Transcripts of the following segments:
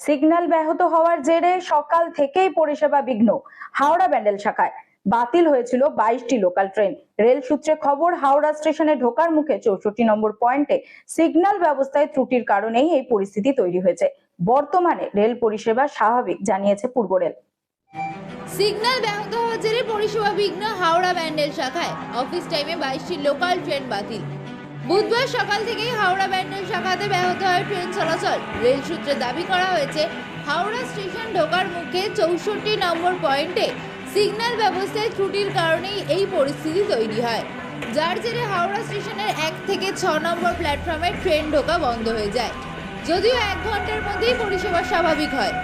Signal ব্যাহত হওয়ার জেরে সকাল থেকেই পরিষেবা বিঘ্ন হাওড়া ব্যান্ডেল শাখায়। বাতিল হয়েছিল 22টি লোকাল ট্রেন। রেল সূত্রে খবর, হাওড়া স্টেশনে ঢোকার মুখে 64 নম্বর পয়েন্টে সিগন্যাল ব্যবস্থায় ত্রুটির কারণেই এই পরিস্থিতি তৈরি হয়েছে। বর্তমানে রেল পরিষেবা স্বাভাবিক জানিয়েছে পূর্ব রেল। সিগন্যাল ব্যাহত হওয়ার জেরে পরিষেবা বিঘ্ন হাওড়া ব্যান্ডেল শাখায়। অফিস টাইমে 22টি লোকাল ট্রেন বাতিল। বুধবার সকাল থেকেই হাওড়া ব্যান্ডেল শাখাতে ব্যাহত হয় ট্রেন চলাচল। রেল সূত্রে দাবি করা হয়েছে, হাওড়া স্টেশন ঢোকার মুখে 64 নম্বর পয়েন্টে সিগন্যাল ব্যবস্থায় ত্রুটির কারণেই এই পরিস্থিতি তৈরি হয়, যার জেরে হাওড়া স্টেশনের 1 থেকে 6 নম্বর প্ল্যাটফর্মে ট্রেন ঢোকা বন্ধ হয়ে যায়। যদিও 1 ঘন্টার মধ্যেই পরিষেবা স্বাভাবিক হয়।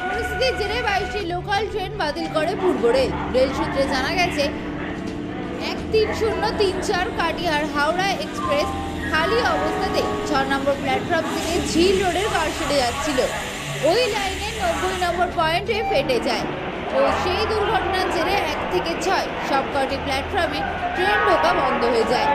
পরিস্থিতির জেরে 22টি লোকাল ট্রেন বাতিল করে পূর্ব রেল। রেল সূত্রে জানা গেছে, 13034 কাটিহার হাওড়া এক্সপ্রেস খালি অবস্থাতে 6 নম্বর প্ল্যাটফর্ম থেকে ঝিল রোডের কারশেডে যাচ্ছিল। ওই লাইনে 90 নম্বর পয়েন্টে ফেটে যায় ও সেই দুর্ঘটনার জেরে 1 থেকে 6 সবকটি প্ল্যাটফর্মে ট্রেন ঢোকা বন্ধ হয়ে যায়।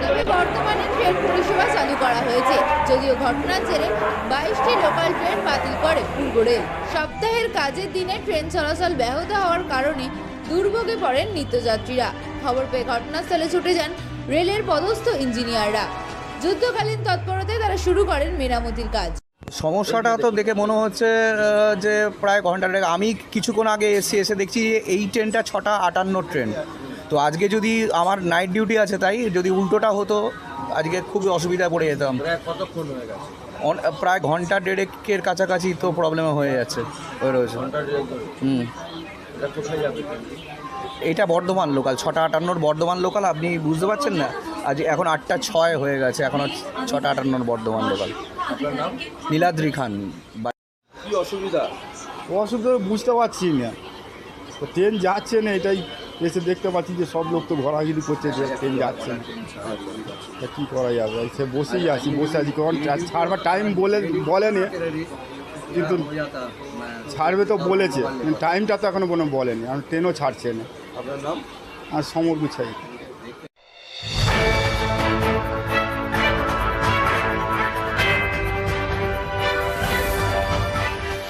তবে বর্তমানে ট্রেন পরিষেবা চালু করা হয়েছে। যদিও ঘটনার জেরে 22টি লোকাল ট্রেন বাতিল করে পূর্ব রেল। সপ্তাহের কাজের দিনে ট্রেন চলাচল ব্যাহত হওয়ার কারণে দুর্ভোগে পড়েন নিত্যযাত্রীরা। খবর পেয়ে ঘটনাস্থলে ছুটে যান রেলের পদস্থ ইঞ্জিনিয়াররা। যুদ্ধকালীন তৎপরতায় তারা শুরু করেন মেরামতির কাজ। সমস্যাটা তো দেখে মনে হচ্ছে যে প্রায় ঘন্টা দেড়েক। আমি কিছুক্ষণ আগে এসে দেখছি যে এই ট্রেনটা 6:58 ট্রেন। তো আজকে যদি আমার নাইট ডিউটি আছে, তাই যদি উল্টোটা হতো আজকে খুব অসুবিধায় পড়ে যেতাম। কতক্ষণ হয়ে গেছে? প্রায় ঘন্টা দেড়েকের কাছাকাছি তো প্রবলেম হয়ে যাচ্ছে, হয়ে রয়েছে। কোথায় যাবে? এইটা বর্ধমান লোকাল, 6:58 বর্ধমান লোকাল। আপনি বুঝতে পারছেন না, আজ এখন 8:06 হয়ে গেছে, এখনও 6:58 বর্ধমান লোকাল। আপনার নাম? নীলাদ্রি খান। কি অসুবিধা? অসুবিধা বুঝতে পারছি না, তো ট্রেন যাচ্ছে না, এটাই এসে দেখতে পাচ্ছি যে সব লোক তো ঘোরাঘুরি করছে যে ট্রেন যাচ্ছে না। তা কী করা যাবে, সে বসে আছি কারণ ছাড়বার টাইম বলেনি, কিন্তু ছাড়বে তো বলেছে, টাইমটা তো এখনো কোনো বলেনি, আর ট্রেনও ছাড়ছে না। আপনার নাম? আর সমর গুছাই।